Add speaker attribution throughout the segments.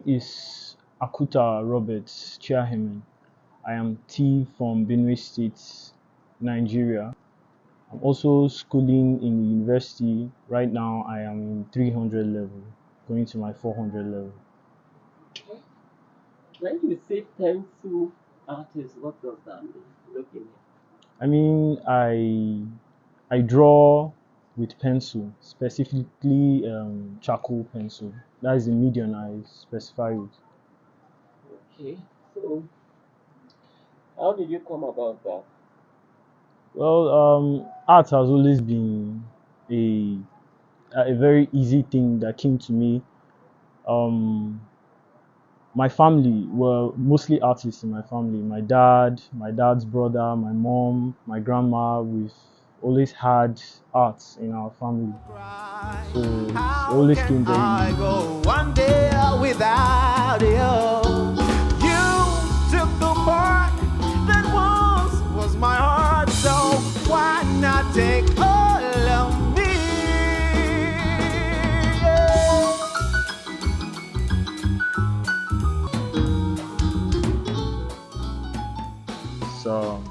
Speaker 1: name is Akuta Robert Chiahemen. I am T from Benue State, Nigeria. I'm also schooling in the university. Right now, I am in 300 level, going to my 400 level.
Speaker 2: When you say pencil artist, what does that mean? Looking
Speaker 1: I mean, I draw with pencil, specifically charcoal pencil. That is the medium I specify with.
Speaker 2: okay. So, how did you come about that?
Speaker 1: Well, art has always been a a very easy thing that came to me. Um, my family were mostly artists in my family. My dad, my dad's brother, my mom, my grandma. We've always had art in our family, so it
Speaker 3: How
Speaker 1: always
Speaker 3: can
Speaker 1: came very
Speaker 3: I
Speaker 1: easy.
Speaker 3: go one day without you? You took the part that once was my heart, so why not take all of me?
Speaker 1: So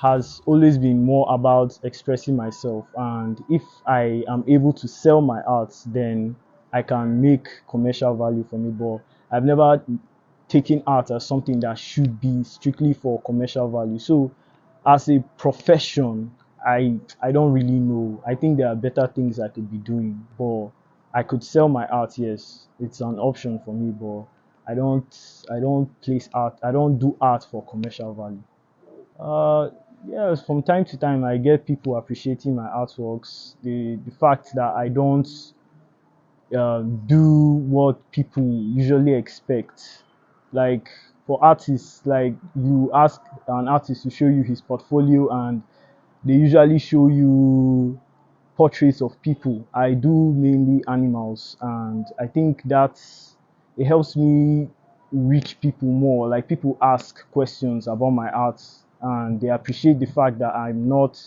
Speaker 1: has always been more about expressing myself, and if I am able to sell my art, then I can make commercial value from it. But I've never taken art as something that should be strictly for commercial value. So as a profession, I don't really know. I think there are better things I could be doing, but I could sell my art. Yes, it's an option for me, but I don't place art. I don't do art for commercial value. Uh, yes, from time to time, I get people appreciating my artworks. The fact that I don't do what people usually expect. Like for artists, like you ask an artist to show you his portfolio, and they usually show you portraits of people. I do mainly animals, and I think that's it helps me reach people more. Like people ask questions about my art, and they appreciate the fact that I'm not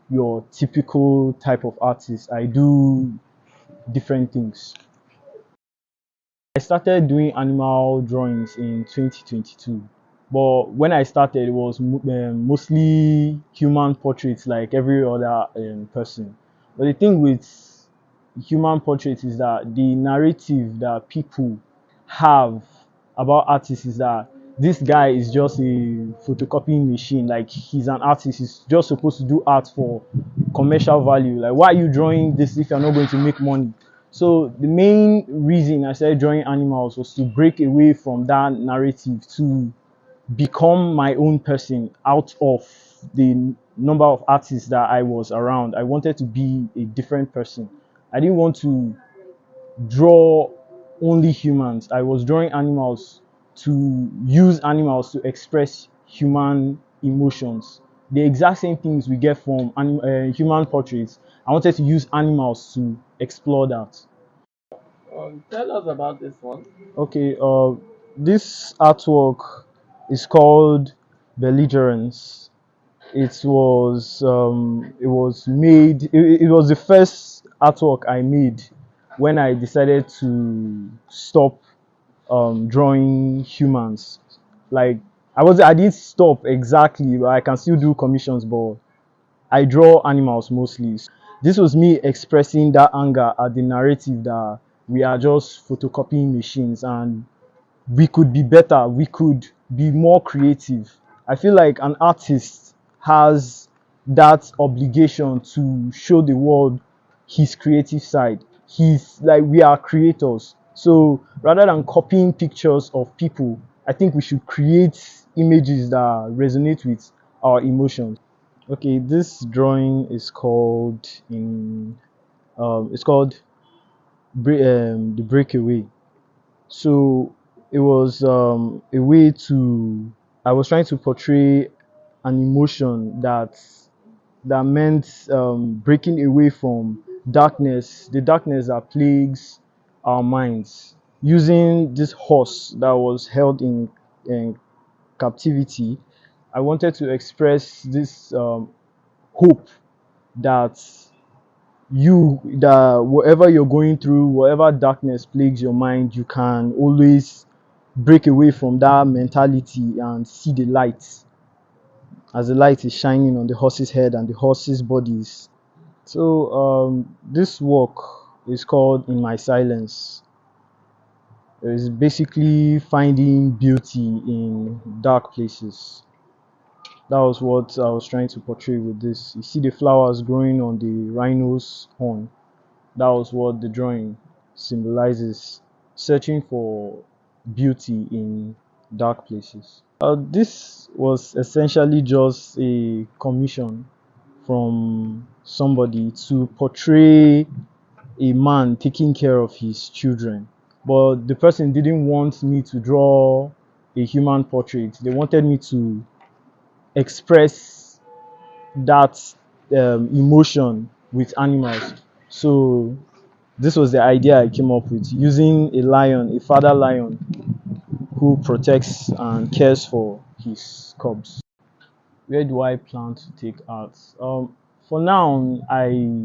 Speaker 1: your typical type of artist. I do different things. I started doing animal drawings in 2022, but when I started, it was mostly human portraits like every other person. But the thing with human portraits is that the narrative that people have about artists is that this guy is just a photocopying machine. Like he's an artist, he's just supposed to do art for commercial value. Like why are you drawing this if you're not going to make money? So the main reason I started drawing animals was to break away from that narrative, to become my own person out of the number of artists that I was around. I wanted to be a different person. I didn't want to draw only humans. I was drawing animals to use animals to express human emotions. The exact same things we get from human portraits. I wanted to use animals to explore that.
Speaker 2: Tell us about this one.
Speaker 1: Okay, this artwork is called Belligerence. It was made. It was the first artwork I made when I decided to stop drawing humans. Like I didn't stop exactly, but I can still do commissions, but I draw animals mostly. This was me expressing that anger at the narrative that we are just photocopying machines and we could be better, we could be more creative. I feel like an artist has that obligation to show the world his creative side. He's like we are creators. So rather than copying pictures of people, I think we should create images that resonate with our emotions. Okay, this drawing is called in it's called the breakaway. So it was a way to I was trying to portray an emotion that meant breaking away from darkness, the darkness that plagues our minds, using this horse that was held in captivity. I wanted to express this hope that that whatever you're going through, whatever darkness plagues your mind, you can always break away from that mentality and see the light, as the light is shining on the horse's head and the horse's bodies. So this work is called In My Silence. It's basically finding beauty in dark places. That was what I was trying to portray with this. You see the flowers growing on the rhino's horn. That was what the drawing symbolizes, searching for beauty in dark places. This was essentially just a commission from somebody to portray a man taking care of his children. But the person didn't want me to draw a human portrait. They wanted me to express that emotion with animals. So this was the idea I came up with, using a lion, a father lion, who protects and cares for his cubs. Where do I plan to take art? For now, I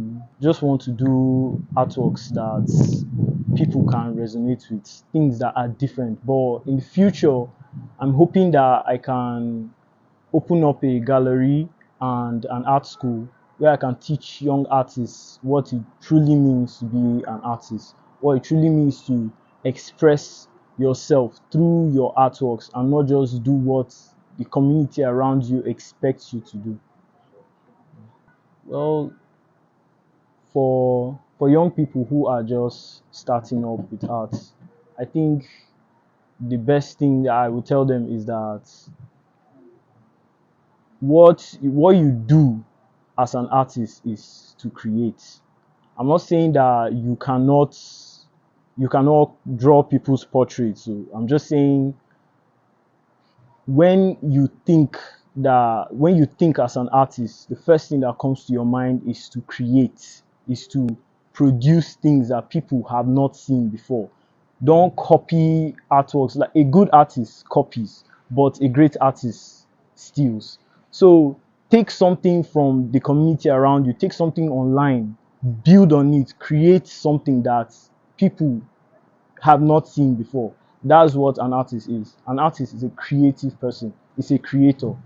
Speaker 1: just want to do artworks that people can resonate with, things that are different. But in the future, I'm hoping that I can open up a gallery and an art school where I can teach young artists what it truly means to be an artist, what it truly means to express yourself through your artworks and not just do what the community around you expects you to do. Well, for young people who are just starting up with art, I think the best thing that I would tell them is that what you do as an artist is to create. I'm not saying that you cannot draw people's portraits. So I'm just saying when you think as an artist, the first thing that comes to your mind is to create, is to produce things that people have not seen before. Don't copy artworks. Like, a good artist copies, but a great artist steals. So take something from the community around you, take something online, build on it, create something that people have not seen before. That's what an artist is. An artist is a creative person, it's a creator.